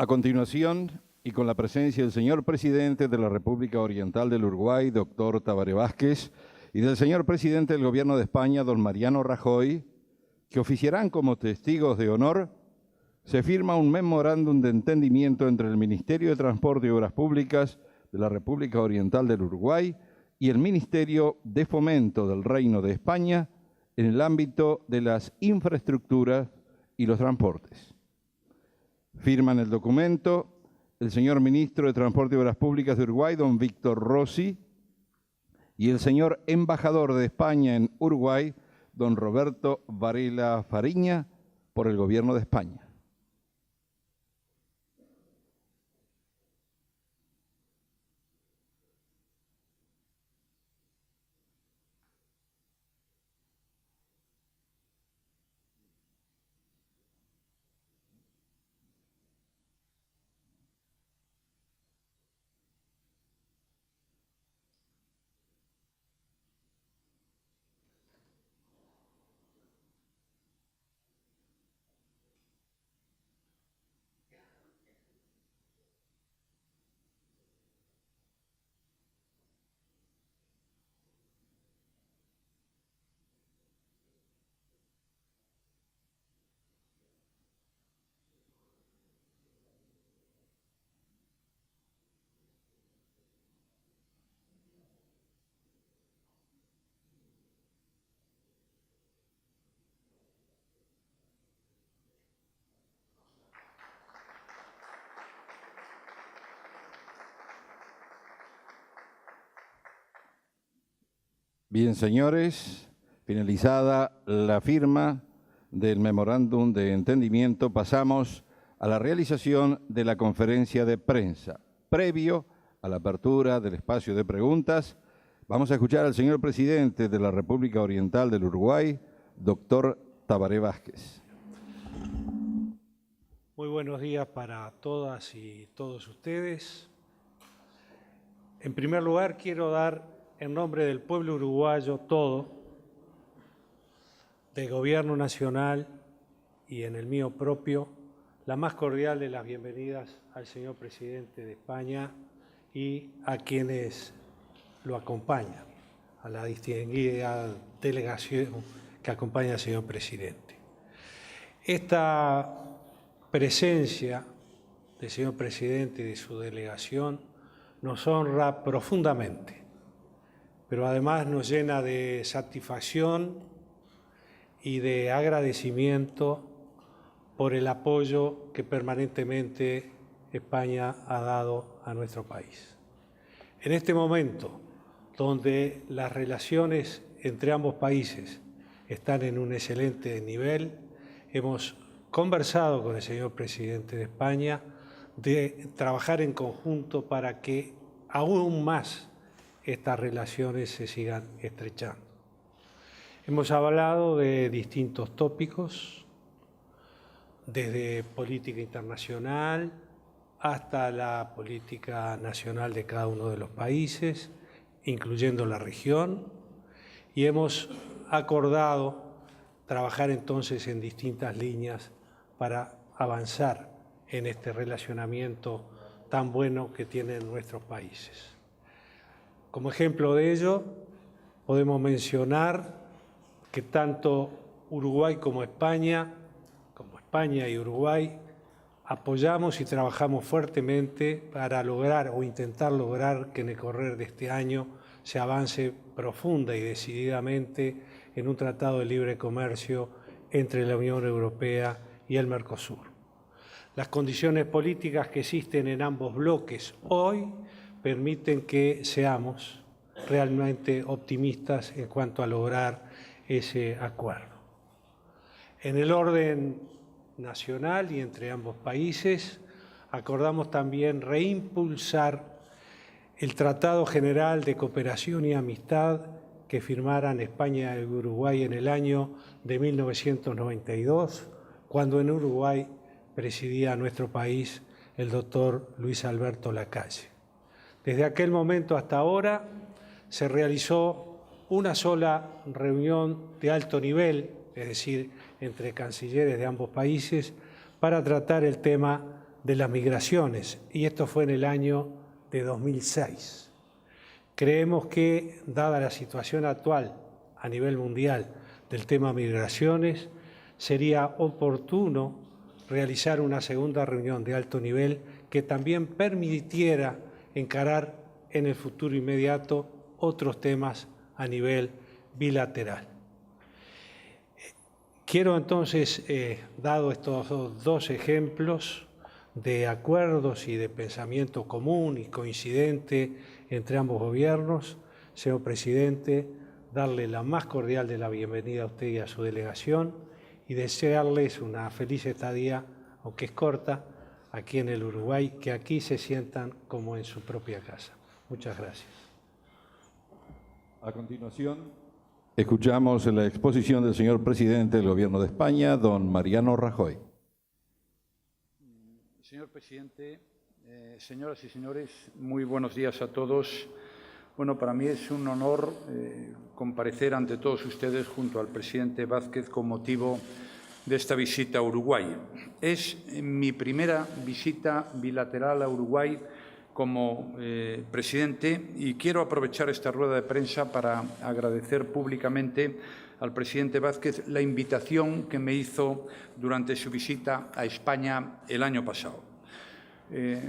A continuación, y con la presencia del señor presidente de la República Oriental del Uruguay, doctor Tabaré Vázquez, y del señor presidente del Gobierno de España, don Mariano Rajoy, que oficiarán como testigos de honor, se firma un memorándum de entendimiento entre el Ministerio de Transporte y Obras Públicas de la República Oriental del Uruguay y el Ministerio de Fomento del Reino de España en el ámbito de las infraestructuras y los transportes. Firman el documento el señor Ministro de Transporte y Obras Públicas de Uruguay, don Víctor Rossi, y el señor Embajador de España en Uruguay, don Roberto Varela Fariña, por el Gobierno de España. Bien, señores, finalizada la firma del memorándum de entendimiento, pasamos a la realización de la conferencia de prensa. Previo a la apertura del espacio de preguntas, vamos a escuchar al señor presidente de la República Oriental del Uruguay, doctor Tabaré Vázquez. Muy buenos días para todas y todos ustedes. En primer lugar, quiero dar en nombre del pueblo uruguayo todo, del Gobierno Nacional y en el mío propio, la más cordial de las bienvenidas al señor presidente de España y a quienes lo acompañan, a la distinguida delegación que acompaña al señor presidente. Esta presencia del señor presidente y de su delegación nos honra profundamente, pero además nos llena de satisfacción y de agradecimiento por el apoyo que permanentemente España ha dado a nuestro país. En este momento, donde las relaciones entre ambos países están en un excelente nivel, hemos conversado con el señor presidente de España de trabajar en conjunto para que aún más estas relaciones se sigan estrechando. Hemos hablado de distintos tópicos, desde política internacional hasta la política nacional de cada uno de los países, incluyendo la región, y hemos acordado trabajar entonces en distintas líneas para avanzar en este relacionamiento tan bueno que tienen nuestros países. Como ejemplo de ello, podemos mencionar que tanto Uruguay como España y Uruguay, apoyamos y trabajamos fuertemente para lograr o intentar lograr que en el correr de este año se avance profunda y decididamente en un tratado de libre comercio entre la Unión Europea y el Mercosur. Las condiciones políticas que existen en ambos bloques hoy permiten que seamos realmente optimistas en cuanto a lograr ese acuerdo. En el orden nacional y entre ambos países, acordamos también reimpulsar el Tratado General de Cooperación y Amistad que firmaran España y Uruguay en el año de 1992, cuando en Uruguay presidía nuestro país el doctor Luis Alberto Lacalle. Desde aquel momento hasta ahora se realizó una sola reunión de alto nivel, es decir, entre cancilleres de ambos países, para tratar el tema de las migraciones, y esto fue en el año de 2006. Creemos que, dada la situación actual a nivel mundial del tema migraciones, sería oportuno realizar una segunda reunión de alto nivel que también permitiera encarar en el futuro inmediato otros temas a nivel bilateral. Quiero entonces, dado estos dos ejemplos de acuerdos y de pensamiento común y coincidente entre ambos gobiernos, señor presidente, darle la más cordial de la bienvenida a usted y a su delegación y desearles una feliz estadía, aunque es corta, aquí en el Uruguay, que aquí se sientan como en su propia casa. Muchas gracias. A continuación, escuchamos la exposición del señor presidente del Gobierno de España, don Mariano Rajoy. Señor presidente, señoras y señores, muy buenos días a todos. Bueno, para mí es un honor comparecer ante todos ustedes junto al presidente Vázquez con motivo de esta visita a Uruguay. Es mi primera visita bilateral a Uruguay como presidente y quiero aprovechar esta rueda de prensa para agradecer públicamente al presidente Vázquez la invitación que me hizo durante su visita a España el año pasado.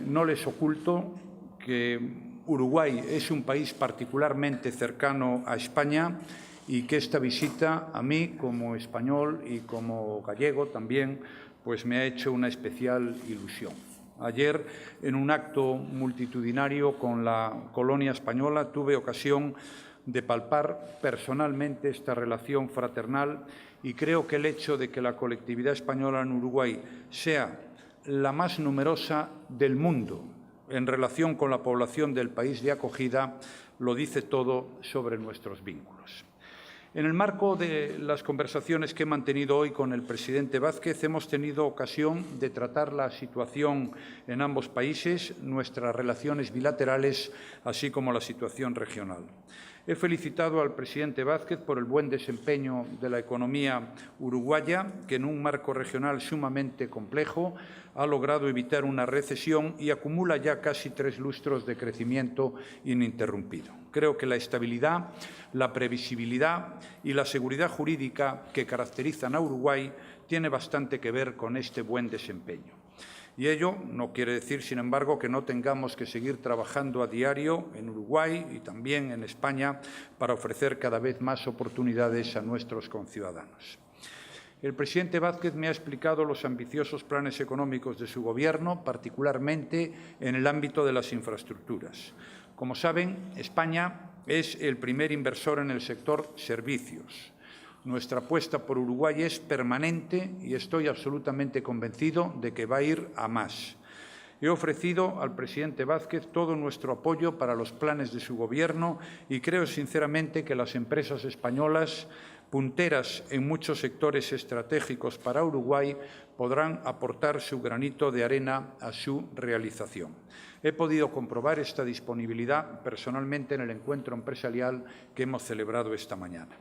No les oculto que Uruguay es un país particularmente cercano a España y que esta visita a mí como español y como gallego también pues me ha hecho una especial ilusión. Ayer, en un acto multitudinario con la colonia española, tuve ocasión de palpar personalmente esta relación fraternal y creo que el hecho de que la colectividad española en Uruguay sea la más numerosa del mundo en relación con la población del país de acogida lo dice todo sobre nuestros vínculos. En el marco de las conversaciones que he mantenido hoy con el presidente Vázquez, hemos tenido ocasión de tratar la situación en ambos países, nuestras relaciones bilaterales, así como la situación regional. He felicitado al presidente Vázquez por el buen desempeño de la economía uruguaya, que en un marco regional sumamente complejo ha logrado evitar una recesión y acumula ya casi 3 lustros de crecimiento ininterrumpido. Creo que la estabilidad, la previsibilidad y la seguridad jurídica que caracterizan a Uruguay tiene bastante que ver con este buen desempeño. Y ello no quiere decir, sin embargo, que no tengamos que seguir trabajando a diario en Uruguay y también en España para ofrecer cada vez más oportunidades a nuestros conciudadanos. El presidente Vázquez me ha explicado los ambiciosos planes económicos de su Gobierno, particularmente en el ámbito de las infraestructuras. Como saben, España es el primer inversor en el sector servicios. Nuestra apuesta por Uruguay es permanente y estoy absolutamente convencido de que va a ir a más. He ofrecido al presidente Vázquez todo nuestro apoyo para los planes de su Gobierno y creo sinceramente que las empresas españolas, punteras en muchos sectores estratégicos para Uruguay, podrán aportar su granito de arena a su realización. He podido comprobar esta disponibilidad personalmente en el encuentro empresarial que hemos celebrado esta mañana.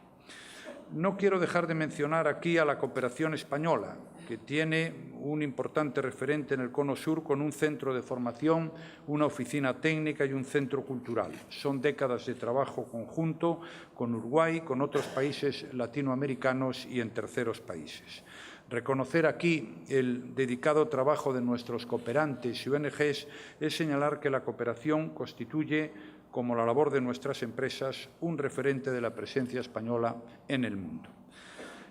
No quiero dejar de mencionar aquí a la cooperación española, que tiene un importante referente en el Cono Sur con un centro de formación, una oficina técnica y un centro cultural. Son décadas de trabajo conjunto con Uruguay, con otros países latinoamericanos y en terceros países. Reconocer aquí el dedicado trabajo de nuestros cooperantes y ONGs es señalar que la cooperación constituye, como la labor de nuestras empresas, un referente de la presencia española en el mundo.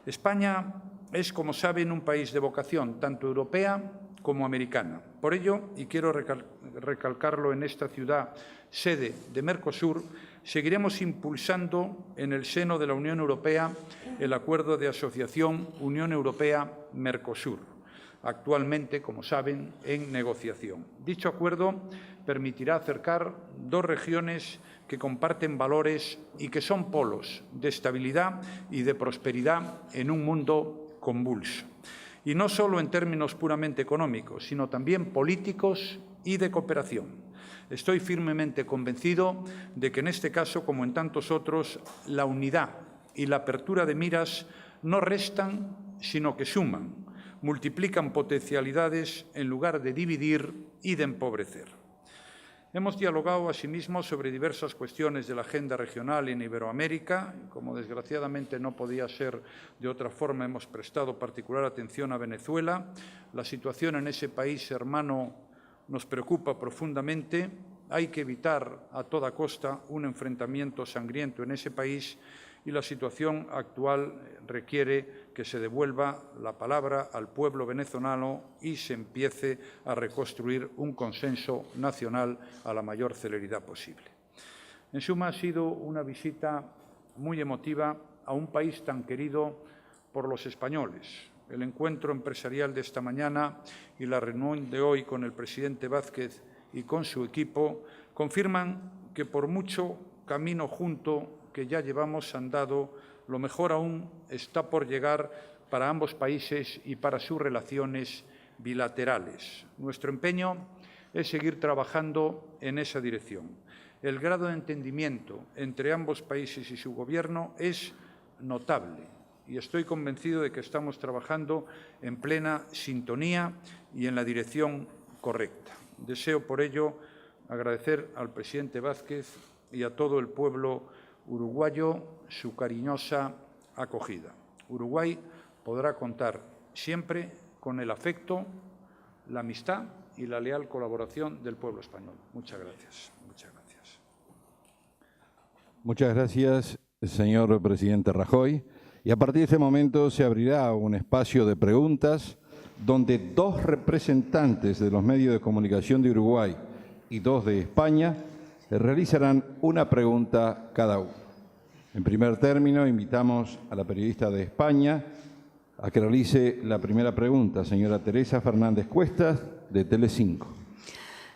España es, como saben, un país de vocación tanto europea como americana. Por ello, y quiero recalcarlo en esta ciudad, sede de Mercosur, seguiremos impulsando en el seno de la Unión Europea el acuerdo de asociación Unión Europea-Mercosur, actualmente, como saben, en negociación. Dicho acuerdo permitirá acercar dos regiones que comparten valores y que son polos de estabilidad y de prosperidad en un mundo convulso. Y no solo en términos puramente económicos, sino también políticos y de cooperación. Estoy firmemente convencido de que en este caso, como en tantos otros, la unidad y la apertura de miras no restan, sino que suman, multiplican potencialidades en lugar de dividir y de empobrecer. Hemos dialogado asimismo sobre diversas cuestiones de la agenda regional en Iberoamérica. Como desgraciadamente no podía ser de otra forma, hemos prestado particular atención a Venezuela. La situación en ese país hermano nos preocupa profundamente. Hay que evitar a toda costa un enfrentamiento sangriento en ese país y la situación actual requiere que se devuelva la palabra al pueblo venezolano y se empiece a reconstruir un consenso nacional a la mayor celeridad posible. En suma, ha sido una visita muy emotiva a un país tan querido por los españoles. El encuentro empresarial de esta mañana y la reunión de hoy con el presidente Vázquez y con su equipo confirman que por mucho camino junto que ya llevamos andado, lo mejor aún está por llegar para ambos países y para sus relaciones bilaterales. Nuestro empeño es seguir trabajando en esa dirección. El grado de entendimiento entre ambos países y su Gobierno es notable y estoy convencido de que estamos trabajando en plena sintonía y en la dirección correcta. Deseo, por ello, agradecer al presidente Vázquez y a todo el pueblo uruguayo su cariñosa acogida. Uruguay podrá contar siempre con el afecto, la amistad y la leal colaboración del pueblo español. Muchas gracias. Muchas gracias. Muchas gracias, señor presidente Rajoy. Y a partir de este momento se abrirá un espacio de preguntas donde dos representantes de los medios de comunicación de Uruguay y dos de España realizarán una pregunta cada uno. En primer término, invitamos a la periodista de España a que realice la primera pregunta, señora Teresa Fernández Cuestas, de Telecinco.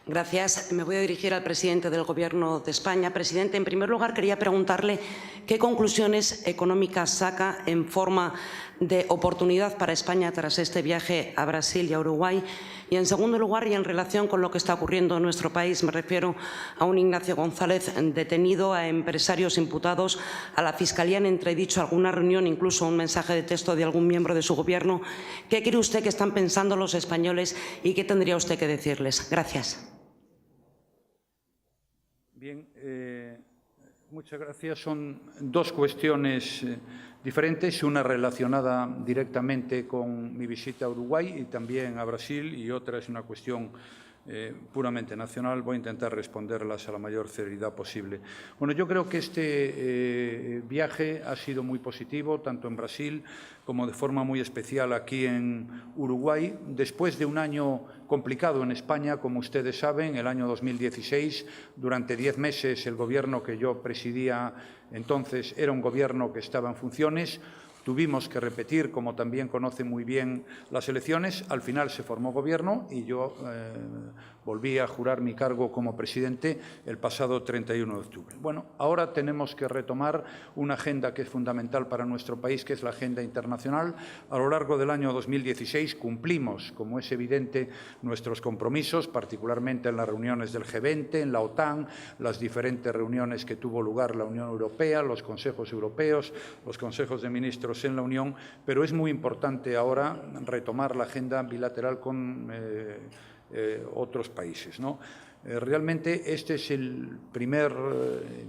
Gracias. Me voy a dirigir al presidente del Gobierno de España. Presidente, en primer lugar, quería preguntarle qué conclusiones económicas saca en forma de oportunidad para España tras este viaje a Brasil y a Uruguay. Y, en segundo lugar, y en relación con lo que está ocurriendo en nuestro país, me refiero a un Ignacio González detenido, a empresarios imputados, a la Fiscalía en entredicho, alguna reunión, incluso un mensaje de texto de algún miembro de su Gobierno. ¿Qué cree usted que están pensando los españoles y qué tendría usted que decirles? Gracias. Bien, muchas gracias. Son dos cuestiones diferentes, una relacionada directamente con mi visita a Uruguay y también a Brasil, y otra es una cuestión puramente nacional. Voy a intentar responderlas a la mayor celeridad posible. Bueno, yo creo que este viaje ha sido muy positivo, tanto en Brasil como de forma muy especial aquí en Uruguay. Después de un año complicado en España, como ustedes saben, el año 2016, durante 10 meses el Gobierno que yo presidía entonces era un Gobierno que estaba en funciones. Tuvimos que repetir, como también conocen muy bien, las elecciones. Al final se formó Gobierno y yo volví a jurar mi cargo como presidente el pasado 31 de octubre. Bueno, ahora tenemos que retomar una agenda que es fundamental para nuestro país, que es la agenda internacional. A lo largo del año 2016 cumplimos, como es evidente, nuestros compromisos, particularmente en las reuniones del G20, en la OTAN, las diferentes reuniones que tuvo lugar la Unión Europea, los consejos europeos, los consejos de ministros en la Unión, pero es muy importante ahora retomar la agenda bilateral con otros países, ¿no? Realmente este es el primer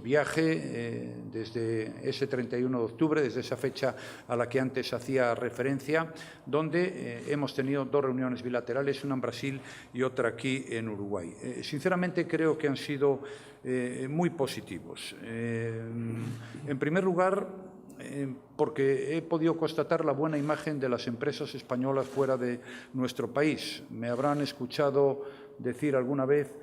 viaje desde ese 31 de octubre, desde esa fecha a la que antes hacía referencia, donde hemos tenido dos reuniones bilaterales, una en Brasil y otra aquí en Uruguay. Sinceramente creo que han sido muy positivos. En primer lugar, porque he podido constatar la buena imagen de las empresas españolas fuera de nuestro país. Me habrán escuchado decir alguna vez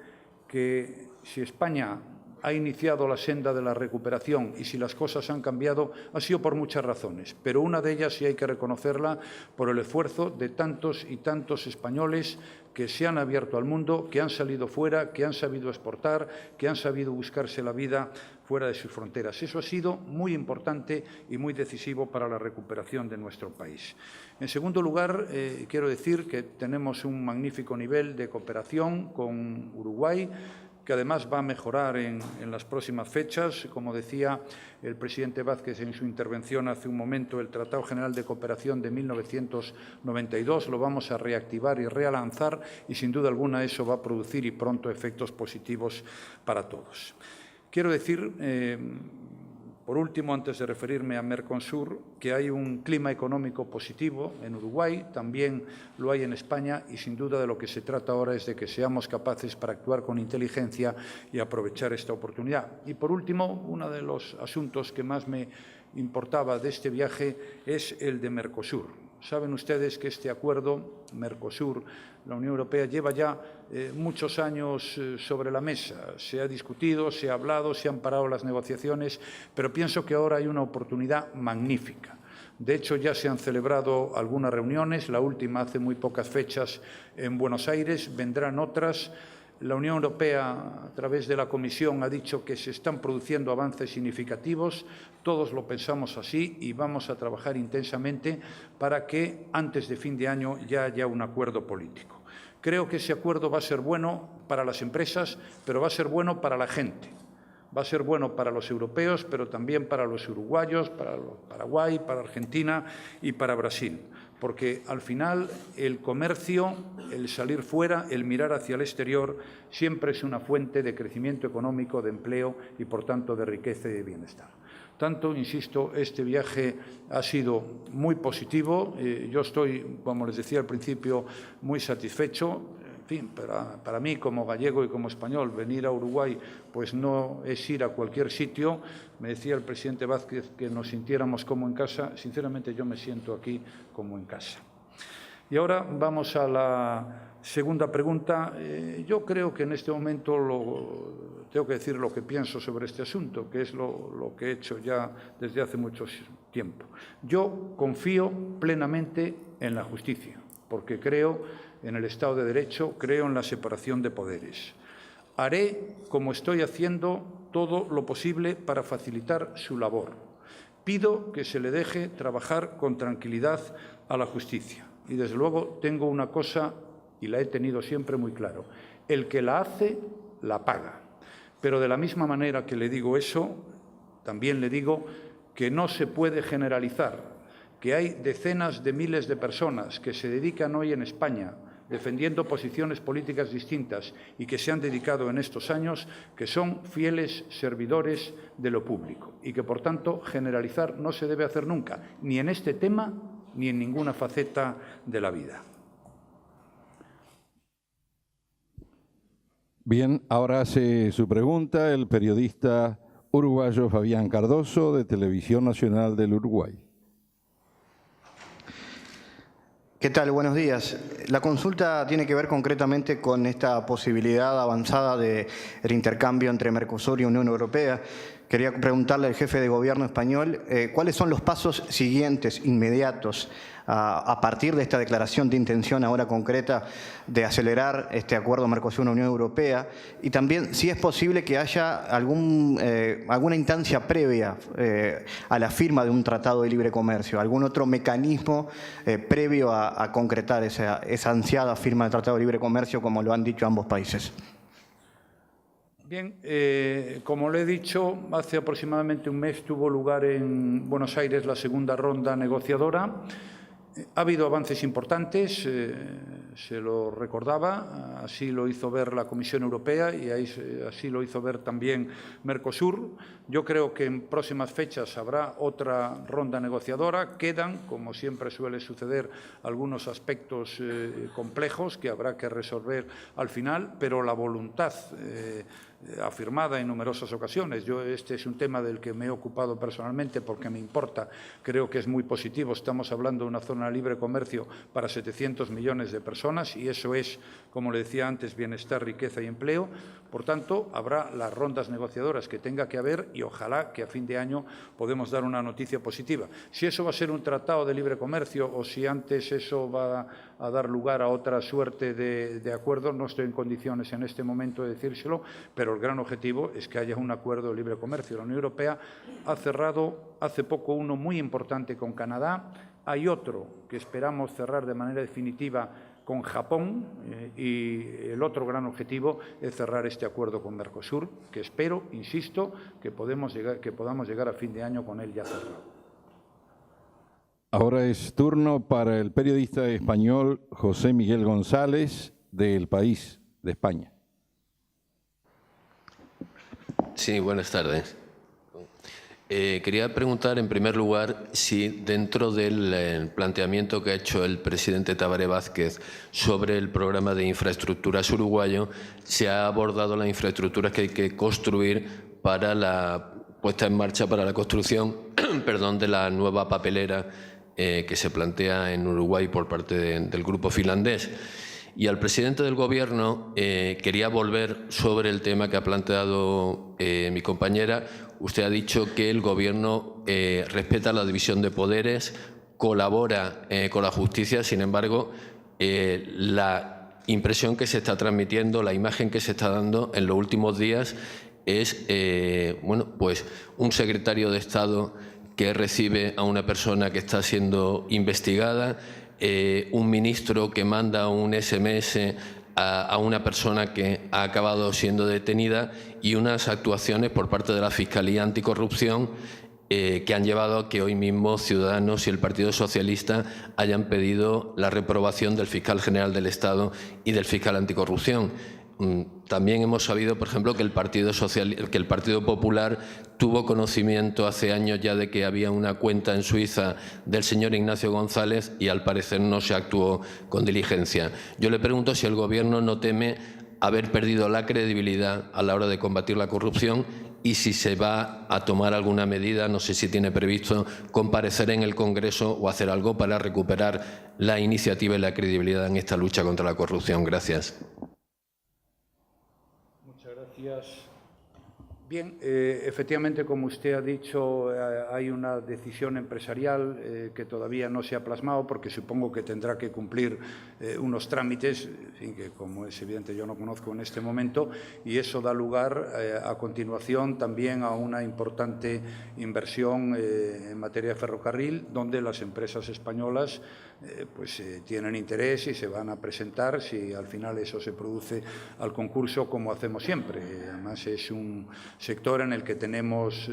que si España ha iniciado la senda de la recuperación y si las cosas han cambiado, ha sido por muchas razones, pero una de ellas sí hay que reconocerla por el esfuerzo de tantos y tantos españoles que se han abierto al mundo, que han salido fuera, que han sabido exportar, que han sabido buscarse la vida fuera de sus fronteras. Eso ha sido muy importante y muy decisivo para la recuperación de nuestro país. En segundo lugar, quiero decir que tenemos un magnífico nivel de cooperación con Uruguay, que además va a mejorar en las próximas fechas. Como decía el presidente Vázquez en su intervención hace un momento, el Tratado General de Cooperación de 1992 lo vamos a reactivar y relanzar y, sin duda alguna, eso va a producir y pronto efectos positivos para todos. Quiero decir, por último, antes de referirme a Mercosur, que hay un clima económico positivo en Uruguay, también lo hay en España y, sin duda, de lo que se trata ahora es de que seamos capaces para actuar con inteligencia y aprovechar esta oportunidad. Y, por último, uno de los asuntos que más me importaba de este viaje es el de Mercosur. Saben ustedes que este acuerdo, Mercosur, la Unión Europea, lleva ya muchos años sobre la mesa. Se ha discutido, se ha hablado, se han parado las negociaciones, pero pienso que ahora hay una oportunidad magnífica. De hecho, ya se han celebrado algunas reuniones, la última hace muy pocas fechas en Buenos Aires, vendrán otras. La Unión Europea, a través de la Comisión, ha dicho que se están produciendo avances significativos. Todos lo pensamos así y vamos a trabajar intensamente para que antes de fin de año ya haya un acuerdo político. Creo que ese acuerdo va a ser bueno para las empresas, pero va a ser bueno para la gente. Va a ser bueno para los europeos, pero también para los uruguayos, para Paraguay, para Argentina y para Brasil. Porque al final el comercio, el salir fuera, el mirar hacia el exterior, siempre es una fuente de crecimiento económico, de empleo y, por tanto, de riqueza y de bienestar. Tanto, insisto, este viaje ha sido muy positivo. Yo estoy, como les decía al principio, muy satisfecho. En fin, para mí, como gallego y como español, venir a Uruguay pues no es ir a cualquier sitio. Me decía el presidente Vázquez que nos sintiéramos como en casa. Sinceramente, yo me siento aquí como en casa. Y ahora vamos a la segunda pregunta. Yo creo que en este momento tengo que decir lo que pienso sobre este asunto, que es lo que he hecho ya desde hace mucho tiempo. Yo confío plenamente en la justicia, porque creo en el Estado de Derecho, creo en la separación de poderes. Haré, como estoy haciendo, todo lo posible para facilitar su labor. Pido que se le deje trabajar con tranquilidad a la justicia. Y, desde luego, tengo una cosa, y la he tenido siempre muy claro: el que la hace, la paga. Pero de la misma manera que le digo eso, también le digo que no se puede generalizar, que hay decenas de miles de personas que se dedican hoy en España defendiendo posiciones políticas distintas y que se han dedicado en estos años, que son fieles servidores de lo público y que, por tanto, generalizar no se debe hacer nunca, ni en este tema ni en ninguna faceta de la vida. Bien, ahora hace su pregunta el periodista uruguayo Fabián Cardoso, de Televisión Nacional del Uruguay. ¿Qué tal? Buenos días. La consulta tiene que ver concretamente con esta posibilidad avanzada del intercambio entre Mercosur y Unión Europea. Quería preguntarle al jefe de gobierno español cuáles son los pasos siguientes, inmediatos, a partir de esta declaración de intención ahora concreta de acelerar este acuerdo Mercosur-Unión Europea, y también si es posible que haya alguna instancia previa a la firma de un tratado de libre comercio, algún otro mecanismo previo a concretar esa ansiada firma del tratado de libre comercio, como lo han dicho ambos países. Bien, como le he dicho, hace aproximadamente un mes tuvo lugar en Buenos Aires la segunda ronda negociadora. Ha habido avances importantes, se lo recordaba, así lo hizo ver la Comisión Europea y así lo hizo ver también Mercosur. Yo creo que en próximas fechas habrá otra ronda negociadora. Quedan, como siempre suele suceder, algunos aspectos complejos que habrá que resolver al final, pero la voluntad afirmada en numerosas ocasiones. Este es un tema del que me he ocupado personalmente porque me importa. Creo que es muy positivo. Estamos hablando de una zona de libre comercio para 700 millones de personas y eso es, como le decía antes, bienestar, riqueza y empleo. Por tanto, habrá las rondas negociadoras que tenga que haber y ojalá que a fin de año podamos dar una noticia positiva. Si eso va a ser un tratado de libre comercio o si antes eso va a dar lugar a otra suerte de acuerdo, no estoy en condiciones en este momento de decírselo, pero el gran objetivo es que haya un acuerdo de libre comercio. La Unión Europea ha cerrado hace poco uno muy importante con Canadá. Hay otro que esperamos cerrar de manera definitiva con Japón y el otro gran objetivo es cerrar este acuerdo con Mercosur, que espero, insisto, que podamos llegar a fin de año con él ya cerrado. Ahora es turno para el periodista español José Miguel González, del País, de España. Sí, buenas tardes. Quería preguntar, en primer lugar, si dentro del planteamiento que ha hecho el presidente Tabaré Vázquez sobre el programa de infraestructuras uruguayo, se ha abordado las infraestructuras que hay que construir para la puesta en marcha, para la construcción de la nueva papelera que se plantea en Uruguay por parte del grupo finlandés. Y al presidente del Gobierno quería volver sobre el tema que ha planteado mi compañera. Usted ha dicho que el Gobierno respeta la división de poderes, colabora con la justicia. Sin embargo, la impresión que se está transmitiendo, la imagen que se está dando en los últimos días es pues un secretario de Estado que recibe a una persona que está siendo investigada, un ministro que manda un SMS a una persona que ha acabado siendo detenida y unas actuaciones por parte de la Fiscalía Anticorrupción que han llevado a que hoy mismo Ciudadanos y el Partido Socialista hayan pedido la reprobación del fiscal general del Estado y del fiscal anticorrupción. También hemos sabido, por ejemplo, que el Partido Popular tuvo conocimiento hace años ya de que había una cuenta en Suiza del señor Ignacio González y al parecer no se actuó con diligencia. Yo le pregunto si el Gobierno no teme haber perdido la credibilidad a la hora de combatir la corrupción y si se va a tomar alguna medida, no sé si tiene previsto comparecer en el Congreso o hacer algo para recuperar la iniciativa y la credibilidad en esta lucha contra la corrupción. Gracias. Bien, efectivamente, como usted ha dicho, hay una decisión empresarial que todavía no se ha plasmado porque supongo que tendrá que cumplir unos trámites, en fin, que como es evidente yo no conozco en este momento, y eso da lugar a continuación también a una importante inversión en materia de ferrocarril, donde las empresas españolas tienen interés y se van a presentar si al final eso se produce al concurso como hacemos siempre. Además es un sector en el que tenemos,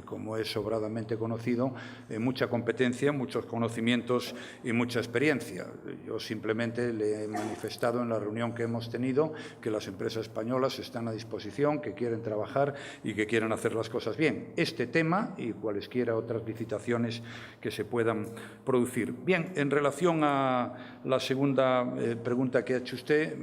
como es sobradamente conocido, mucha competencia, muchos conocimientos y mucha experiencia. Yo simplemente le he manifestado en la reunión que hemos tenido que las empresas españolas están a disposición, que quieren trabajar y que quieren hacer las cosas bien. Este tema y cualesquiera otras licitaciones que se puedan producir. Bien, en relación a la segunda pregunta que ha hecho usted,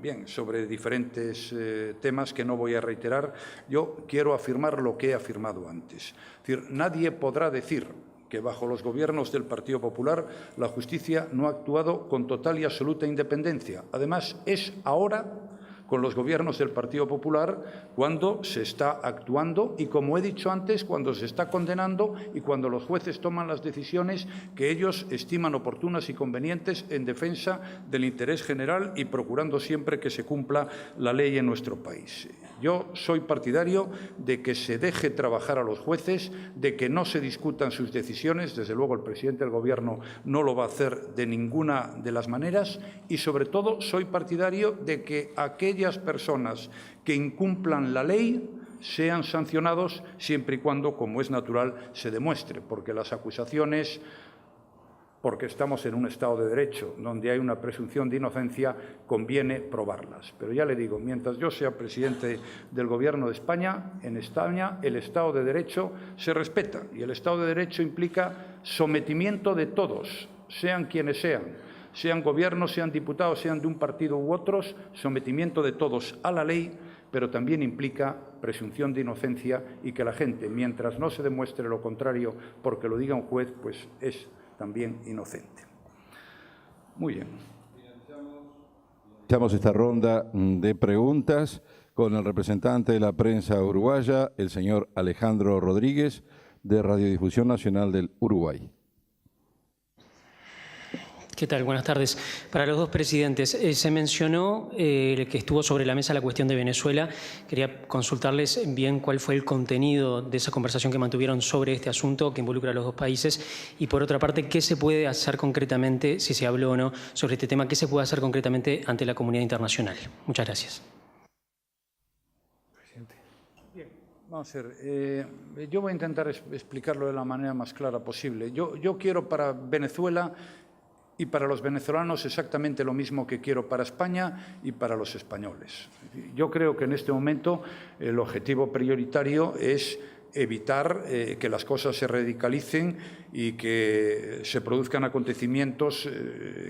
bien, sobre diferentes temas que no voy a reiterar, yo quiero afirmar lo que he afirmado antes. Es decir, nadie podrá decir que bajo los gobiernos del Partido Popular la justicia no ha actuado con total y absoluta independencia. Además, es ahora, con los gobiernos del Partido Popular, cuando se está actuando y, como he dicho antes, cuando se está condenando y cuando los jueces toman las decisiones que ellos estiman oportunas y convenientes en defensa del interés general y procurando siempre que se cumpla la ley en nuestro país. Yo soy partidario de que se deje trabajar a los jueces, de que no se discutan sus decisiones. Desde luego, el presidente del Gobierno no lo va a hacer de ninguna de las maneras y, sobre todo, soy partidario de que aquellas personas que incumplan la ley sean sancionados siempre y cuando, como es natural, se demuestre, porque las acusaciones, porque estamos en un Estado de Derecho donde hay una presunción de inocencia, conviene probarlas. Pero ya le digo, mientras yo sea presidente del Gobierno de España, en España el Estado de Derecho se respeta y el Estado de Derecho implica sometimiento de todos, sean quienes sean gobiernos, sean diputados, sean de un partido u otros, sometimiento de todos a la ley, pero también implica presunción de inocencia y que la gente, mientras no se demuestre lo contrario porque lo diga un juez, pues es también inocente. Muy bien. Iniciamos esta ronda de preguntas con el representante de la prensa uruguaya, el señor Alejandro Rodríguez, de Radiodifusión Nacional del Uruguay. ¿Qué tal? Buenas tardes. Para los dos presidentes, se mencionó que estuvo sobre la mesa la cuestión de Venezuela. Quería consultarles bien cuál fue el contenido de esa conversación que mantuvieron sobre este asunto que involucra a los dos países y, por otra parte, qué se puede hacer concretamente, si se habló o no sobre este tema, qué se puede hacer concretamente ante la comunidad internacional. Muchas gracias. Bien, vamos a ver. Yo voy a intentar explicarlo de la manera más clara posible. Yo quiero para Venezuela y para los venezolanos exactamente lo mismo que quiero para España y para los españoles. Yo creo que en este momento el objetivo prioritario es evitar que las cosas se radicalicen y que se produzcan acontecimientos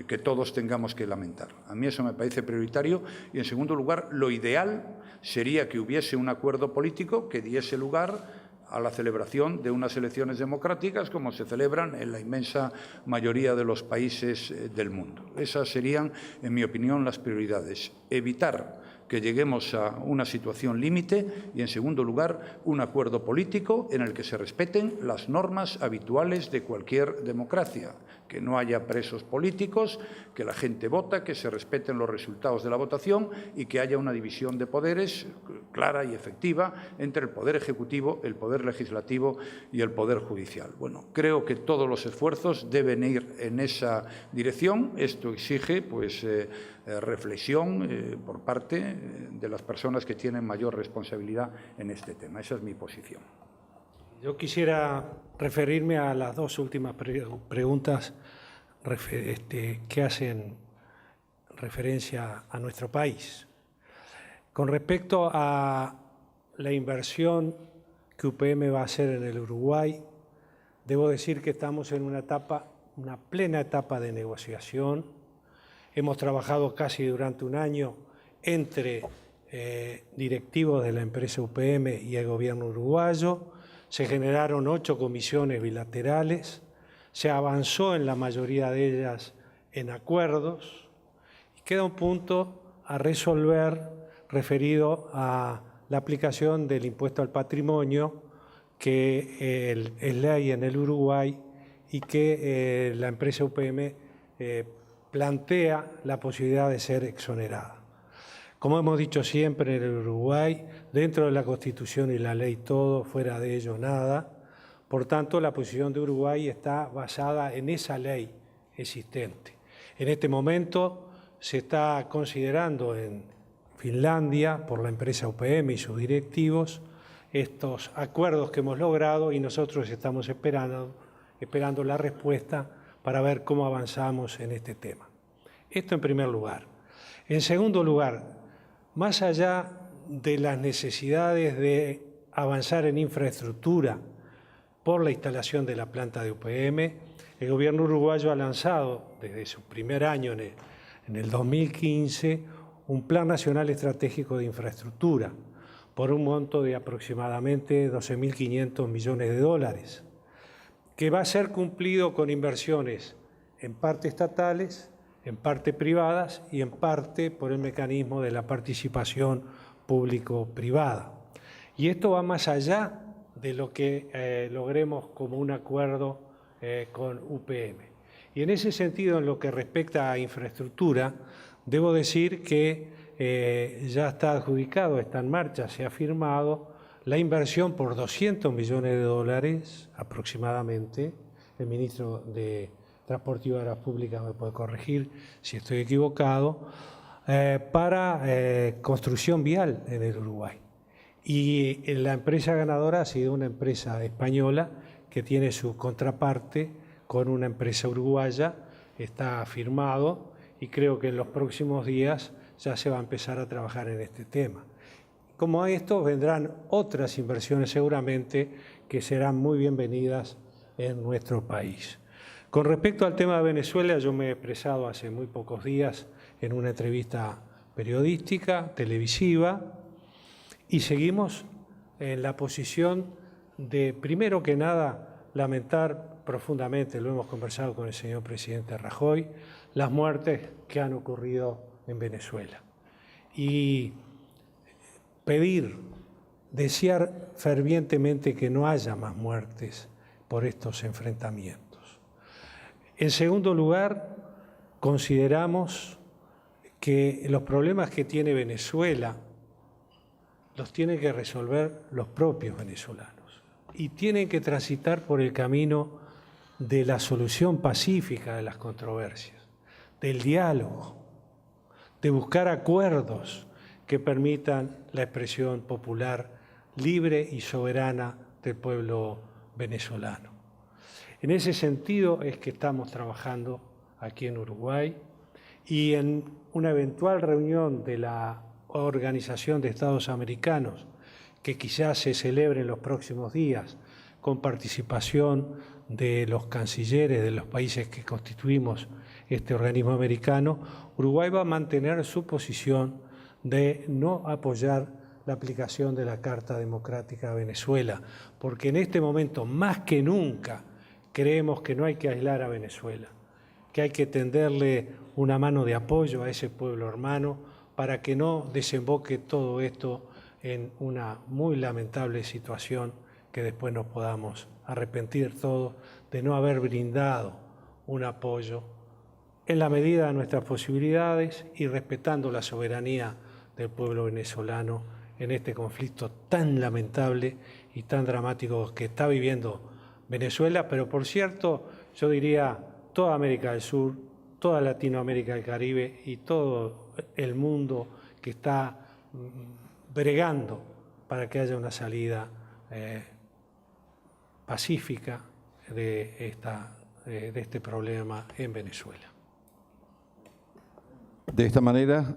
que todos tengamos que lamentar. A mí eso me parece prioritario y, en segundo lugar, lo ideal sería que hubiese un acuerdo político que diese lugar a la celebración de unas elecciones democráticas como se celebran en la inmensa mayoría de los países del mundo. Esas serían, en mi opinión, las prioridades. Evitar que lleguemos a una situación límite y, en segundo lugar, un acuerdo político en el que se respeten las normas habituales de cualquier democracia, que no haya presos políticos, que la gente vota, que se respeten los resultados de la votación y que haya una división de poderes clara y efectiva entre el Poder Ejecutivo, el Poder Legislativo y el Poder Judicial. Bueno, creo que todos los esfuerzos deben ir en esa dirección. Esto exige, pues, reflexión por parte de las personas que tienen mayor responsabilidad en este tema. Esa es mi posición. Yo quisiera referirme a las dos últimas preguntas que hacen referencia a nuestro país. Con respecto a la inversión que UPM va a hacer en el Uruguay, debo decir que estamos en una plena etapa de negociación. Hemos trabajado casi durante un año entre directivos de la empresa UPM y el gobierno uruguayo. Se generaron 8 comisiones bilaterales, se avanzó en la mayoría de ellas en acuerdos y queda un punto a resolver referido a la aplicación del impuesto al patrimonio que es ley en el Uruguay y que la empresa UPM plantea la posibilidad de ser exonerada. Como hemos dicho siempre en el Uruguay, dentro de la Constitución y la ley todo, fuera de ello nada. Por tanto, la posición de Uruguay está basada en esa ley existente. En este momento se está considerando en Finlandia, por la empresa UPM y sus directivos, estos acuerdos que hemos logrado y nosotros estamos esperando la respuesta para ver cómo avanzamos en este tema. Esto en primer lugar. En segundo lugar, más allá de las necesidades de avanzar en infraestructura por la instalación de la planta de UPM, el gobierno uruguayo ha lanzado desde su primer año en el 2015 un Plan Nacional Estratégico de Infraestructura por un monto de aproximadamente 12.500 millones de dólares, que va a ser cumplido con inversiones en parte estatales, en parte privadas y en parte por el mecanismo de la participación público-privada. Y esto va más allá de lo que logremos como un acuerdo con UPM. Y en ese sentido, en lo que respecta a infraestructura, debo decir que ya está adjudicado, está en marcha, se ha firmado la inversión por 200 millones de dólares aproximadamente. El ministro de Transporte y Obras Públicas me puede corregir si estoy equivocado, para construcción vial en el Uruguay. Y la empresa ganadora ha sido una empresa española que tiene su contraparte con una empresa uruguaya, está firmado y creo que en los próximos días ya se va a empezar a trabajar en este tema. Como a esto vendrán otras inversiones seguramente que serán muy bienvenidas en nuestro país. Con respecto al tema de Venezuela, yo me he expresado hace muy pocos días en una entrevista periodística, televisiva, y seguimos en la posición de, primero que nada, lamentar profundamente, lo hemos conversado con el señor presidente Rajoy, las muertes que han ocurrido en Venezuela. Y desear fervientemente que no haya más muertes por estos enfrentamientos. En segundo lugar, consideramos que los problemas que tiene Venezuela los tienen que resolver los propios venezolanos y tienen que transitar por el camino de la solución pacífica de las controversias, del diálogo, de buscar acuerdos que permitan la expresión popular libre y soberana del pueblo venezolano. En ese sentido es que estamos trabajando aquí en Uruguay y en una eventual reunión de la Organización de Estados Americanos, que quizás se celebre en los próximos días, con participación de los cancilleres de los países que constituimos este organismo americano, Uruguay va a mantener su posición de no apoyar la aplicación de la Carta Democrática de Venezuela, porque en este momento, más que nunca, creemos que no hay que aislar a Venezuela, que hay que tenderle una mano de apoyo a ese pueblo hermano para que no desemboque todo esto en una muy lamentable situación que después nos podamos arrepentir todos de no haber brindado un apoyo en la medida de nuestras posibilidades y respetando la soberanía del pueblo venezolano en este conflicto tan lamentable y tan dramático que está viviendo Venezuela, pero por cierto, yo diría toda América del Sur, toda Latinoamérica del Caribe y todo el mundo que está bregando para que haya una salida pacífica de este problema en Venezuela. De esta manera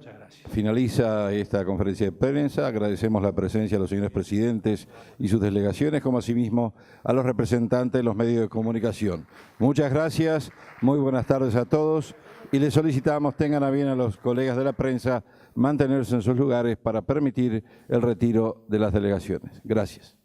finaliza esta conferencia de prensa. Agradecemos la presencia de los señores presidentes y sus delegaciones, como asimismo a los representantes de los medios de comunicación. Muchas gracias, muy buenas tardes a todos y les solicitamos tengan a bien a los colegas de la prensa mantenerse en sus lugares para permitir el retiro de las delegaciones. Gracias.